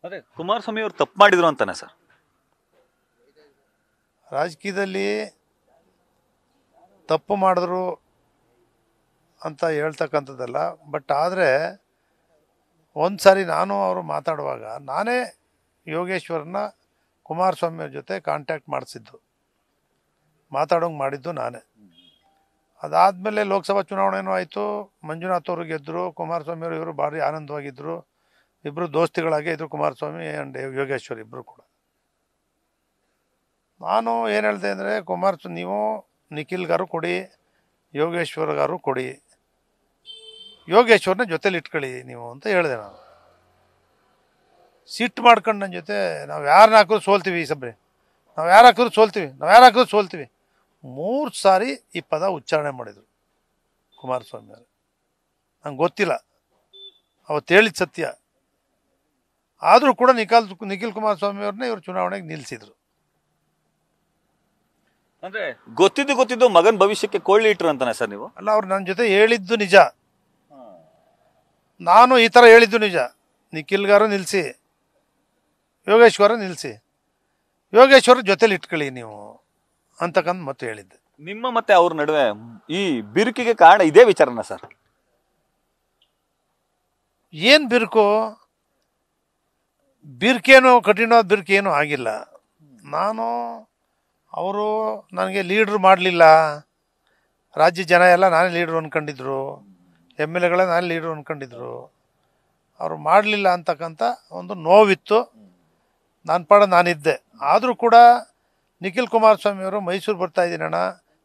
ಅದೇ ಕುಮಾರಸ್ವಾಮಿ ಅವರು ತಪ್ಪು ಮಾಡಿದ್ರು ಅಂತಾನೆ ಸರ್. ರಾಜಕೀಯದಲ್ಲಿ ತಪ್ಪು ಮಾಡಿದ್ರು ಅಂತ ಹೇಳ್ತಕ್ಕಂಥದ್ದಲ್ಲ. ಬಟ್ ಆದರೆ ಒಂದು ಸಾರಿ ನಾನು ಅವರು ಮಾತಾಡುವಾಗ ನಾನೇ ಯೋಗೇಶ್ವರನ್ನ ಕುಮಾರಸ್ವಾಮಿಯವ್ರ ಜೊತೆ ಕಾಂಟ್ಯಾಕ್ಟ್ ಮಾಡಿಸಿದ್ದು, ಮಾತಾಡೋಂಗೆ ಮಾಡಿದ್ದು ನಾನೇ. ಅದಾದಮೇಲೆ ಲೋಕಸಭಾ ಚುನಾವಣೆನೂ ಆಯಿತು, ಮಂಜುನಾಥ್ ಅವರು ಗೆದ್ದರು, ಕುಮಾರಸ್ವಾಮಿಯವರು ಇವರು ಭಾರಿ ಆನಂದವಾಗಿದ್ದರು. ಇಬ್ಬರು ದೋಸ್ತಿಗಳಾಗೇ ಇದ್ದರು, ಕುಮಾರಸ್ವಾಮಿ ಆ್ಯಂಡ್ ಯೋಗೇಶ್ವರ್ ಇಬ್ಬರು ಕೂಡ. ನಾನು ಏನು ಹೇಳಿದೆ ಅಂದರೆ, ಕುಮಾರಸ್ವಾಮಿ ನೀವು ನಿಖಿಲ್ಗಾರು ಕೊಡಿ, ಯೋಗೇಶ್ವರ್ಗಾರು ಕೊಡಿ, ಯೋಗೇಶ್ವರನ ಜೊತೇಲಿ ಇಟ್ಕೊಳ್ಳಿ ನೀವು ಅಂತ ಹೇಳಿದೆ. ನಾನು ಸಿಟ್ಟು ಮಾಡ್ಕೊಂಡು ನನ್ನ ಜೊತೆ ನಾವು ಯಾರನ್ನ ಹಾಕಿದ್ರು ಸೋಲ್ತೀವಿ, ಈ ಸಭೆ ನಾವು ಯಾರು ಹಾಕಿದ್ರು ಸೋಲ್ತೀವಿ, ನಾವು ಯಾರು ಹಾಕಿದ್ರು ಸೋಲ್ತೀವಿ 3 ಸಾರಿ ಈ ಪದ ಉಚ್ಚಾರಣೆ ಮಾಡಿದರು ಕುಮಾರಸ್ವಾಮಿ ಅವರು. ನಂಗೆ ಗೊತ್ತಿಲ್ಲ ಅವತ್ತು ಹೇಳಿದ ಸತ್ಯ. ಆದರೂ ಕೂಡ ನಿಖಿಲ್ ಕುಮಾರಸ್ವಾಮಿ ಅವ್ರನ್ನೇ ಇವರು ಚುನಾವಣೆಗೆ ನಿಲ್ಲಿಸಿದ್ರು. ಅಂದ್ರೆ ಗೊತ್ತಿದ್ದು ಮಗನ ಭವಿಷ್ಯಕ್ಕೆ ಕೊಳ್ಳಿ ಇಟ್ರು ಅಂತಾನೆ ಸರ್ ನೀವು? ಅಲ್ಲ, ಅವ್ರು ನನ್ನ ಜೊತೆ ಹೇಳಿದ್ದು ನಿಜ, ನಾನು ಈ ಥರ ಹೇಳಿದ್ದು ನಿಜ. ನಿಖಿಲ್ಗಾರು ನಿಲ್ಲಿಸಿ, ಯೋಗೇಶ್ವರ ನಿಲ್ಲಿಸಿ, ಯೋಗೇಶ್ವರ ಜೊತೇಲಿ ಇಟ್ಕೊಳ್ಳಿ ನೀವು ಅಂತಕ್ಕಂಥ ಮತ್ತೆ ಹೇಳಿದ್ದೆ. ನಿಮ್ಮ ಮತ್ತೆ ಅವ್ರ ನಡುವೆ ಈ ಬಿರುಕಿಗೆ ಕಾರಣ ಇದೇ ವಿಚಾರನ ಸರ್? ಏನು ಬಿರುಕೇನು ಕಠಿಣವಾದ ಬಿರುಕೇನು ಆಗಿಲ್ಲ. ಅವರು ನನಗೆ ಲೀಡ್ರ್ ಮಾಡಲಿಲ್ಲ, ರಾಜ್ಯ ಜನ ಎಲ್ಲ ನಾನೇ ಲೀಡ್ರು ಅಂದ್ಕೊಂಡಿದ್ರು, MLAಗಳೇ ನಾನೇ ಲೀಡ್ರು ಅಂದ್ಕೊಂಡಿದ್ರು. ಅವರು ಮಾಡಲಿಲ್ಲ ಅಂತಕ್ಕಂಥ ಒಂದು ನೋವಿತ್ತು. ನನ್ನ ಪಾಡ ನಾನಿದ್ದೆ. ಆದರೂ ಕೂಡ ನಿಖಿಲ್ ಕುಮಾರಸ್ವಾಮಿಯವರು ಮೈಸೂರು ಬರ್ತಾ ಇದ್ದೀನಿ ಅಣ್ಣ,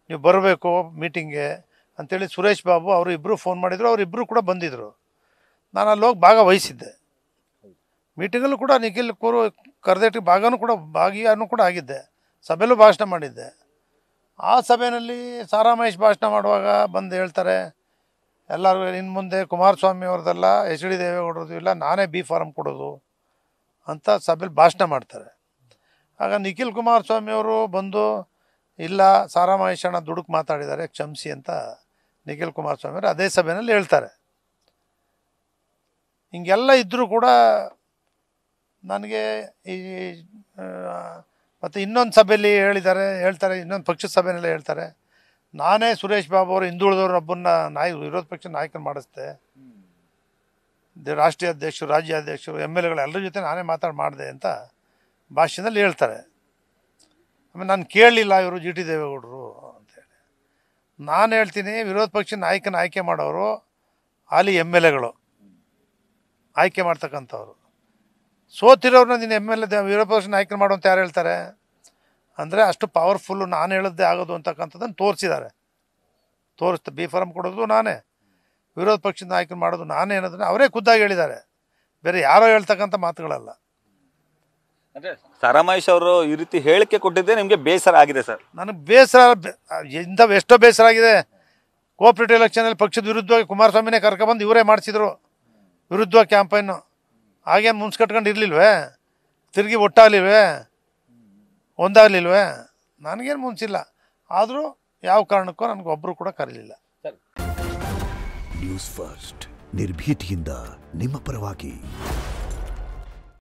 ನೀವು ಬರಬೇಕು ಮೀಟಿಂಗ್ಗೆ ಅಂಥೇಳಿ ಸುರೇಶ್ ಬಾಬು ಅವರು ಇಬ್ಬರು ಫೋನ್ ಮಾಡಿದರು. ಅವರಿಬ್ಬರು ಕೂಡ ಬಂದಿದ್ದರು. ನಾನು ಅಲ್ಲಿ ಹೋಗಿ ಭಾಗವಹಿಸಿದ್ದೆ. ಮೀಟಿಂಗಲ್ಲೂ ಕೂಡ ನಿಖಿಲ್ ಕರೆದೇಟಿ ಭಾಗಿಯಾನು ಕೂಡ ಆಗಿದ್ದೆ. ಸಭೆಯಲ್ಲೂ ಭಾಷಣ ಮಾಡಿದ್ದೆ. ಆ ಸಭೆಯಲ್ಲಿ ಸಾರಾ ಮಹೇಶ್ ಭಾಷಣ ಮಾಡುವಾಗ ಬಂದು ಹೇಳ್ತಾರೆ, ಎಲ್ಲರೂ ಇನ್ನು ಮುಂದೆ ಕುಮಾರಸ್ವಾಮಿ ಅವ್ರದ್ದೆಲ್ಲ HD ದೇವೇಗೌಡರದ್ದು ಇಲ್ಲ, ನಾನೇ B ಫಾರಮ್ ಕೊಡೋದು ಅಂತ ಸಭೆಯಲ್ಲಿ ಭಾಷಣ ಮಾಡ್ತಾರೆ. ಆಗ ನಿಖಿಲ್ ಕುಮಾರಸ್ವಾಮಿ ಅವರು ಬಂದು, ಇಲ್ಲ ಸಾರಾ ಮಹೇಶಣ್ಣ ದುಡುಕು ಮಾತಾಡಿದ್ದಾರೆ, ಕ್ಷಮಿಸಿ ಅಂತ ನಿಖಿಲ್ ಕುಮಾರಸ್ವಾಮಿ ಅವರು ಅದೇ ಸಭೆಯಲ್ಲಿ ಹೇಳ್ತಾರೆ. ಹಿಂಗೆಲ್ಲ ಇದ್ದರೂ ಕೂಡ ನನಗೆ ಈ ಮತ್ತು ಇನ್ನೊಂದು ಸಭೆಯಲ್ಲಿ ಹೇಳ್ತಾರೆ, ಇನ್ನೊಂದು ಪಕ್ಷದ ಸಭೆಯಲ್ಲೇ ಹೇಳ್ತಾರೆ, ನಾನೇ ಸುರೇಶ್ ಬಾಬು ಅವರು ಹಿಂದುಳಿದವ್ರೊಬ್ಬನ್ನ ವಿರೋಧ ಪಕ್ಷ ನಾಯಕನ ಮಾಡಿಸ್ದೆ, ರಾಷ್ಟ್ರೀಯ ಅಧ್ಯಕ್ಷರು, ರಾಜ್ಯಾಧ್ಯಕ್ಷರು, MLAಗಳು ಎಲ್ಲರ ಜೊತೆ ನಾನೇ ಮಾಡಿದೆ ಅಂತ ಭಾಷಣದಲ್ಲಿ ಹೇಳ್ತಾರೆ. ಆಮೇಲೆ ನಾನು ಕೇಳಲಿಲ್ಲ ಇವರು GT ದೇವೇಗೌಡರು ಅಂತೇಳಿ. ನಾನು ಹೇಳ್ತೀನಿ, ವಿರೋಧ ಪಕ್ಷ ನಾಯಕನ ಆಯ್ಕೆ ಮಾಡೋರು ಅಲ್ಲಿ MLAಗಳು ಆಯ್ಕೆ ಮಾಡ್ತಕ್ಕಂಥವ್ರು. ಸೋತಿರೋರನ್ನ ನೀನು MLA ವಿರೋಧ ಪಕ್ಷ ನಾಯಕನ ಮಾಡು ಅಂತ ಯಾರು ಹೇಳ್ತಾರೆ? ಅಂದರೆ ಅಷ್ಟು ಪವರ್ಫುಲ್ಲು ನಾನು ಹೇಳದ್ದೇ ಆಗೋದು ಅಂತಕ್ಕಂಥದ್ದನ್ನು ತೋರಿಸಿದ್ದಾರೆ. B ಫಾರಮ್ ಕೊಡೋದು ನಾನೇ, ವಿರೋಧ ಪಕ್ಷದ ನಾಯಕರು ಮಾಡೋದು ನಾನೇ ಅನ್ನೋದನ್ನ ಅವರೇ ಖುದ್ದಾಗಿ ಹೇಳಿದ್ದಾರೆ. ಬೇರೆ ಯಾರೋ ಹೇಳ್ತಕ್ಕಂಥ ಮಾತುಗಳಲ್ಲ. ಅಂದ್ರೆ ಸಾರಾ ಮಹೇಶ್ ಅವರು ಈ ರೀತಿ ಹೇಳಿಕೆ ಕೊಟ್ಟಿದ್ದೆ ನಿಮಗೆ ಬೇಸರ ಆಗಿದೆ ಸರ್? ನನಗೆ ಬೇಸರ ಎಷ್ಟೋ ಬೇಸರ ಆಗಿದೆ. ಕೋಆಪರೇಟಿವ್ ಎಲೆಕ್ಷನಲ್ಲಿ ಪಕ್ಷದ ವಿರುದ್ಧವಾಗಿ ಕುಮಾರಸ್ವಾಮಿನೇ ಕರ್ಕೊಬಂದು ಇವರೇ ಮಾಡಿಸಿದ್ರು ವಿರುದ್ಧವಾಗಿ ಕ್ಯಾಂಪೈನು. ಹಾಗೇನು ಮುನ್ಸ್ಕಟ್ಕೊಂಡು ಇರಲಿಲ್ವೇ? ತಿರುಗಿ ಒಟ್ಟಾಗಲಿಲ್ವೇ? ಒಂದಾಗಲಿಲ್ವೇ? ನನಗೇನು ಮುನ್ಸಿಲ್ಲ. ಆದರೂ ಯಾವ ಕಾರಣಕ್ಕೂ ನನಗೊಬ್ಬರು ಕೂಡ ಕರೀಲಿಲ್ಲ. ನ್ಯೂಸ್ ಫಸ್ಟ್ ನಿರ್ಭೀತಿಯಿಂದ ನಿಮ್ಮ ಪರವಾಗಿ.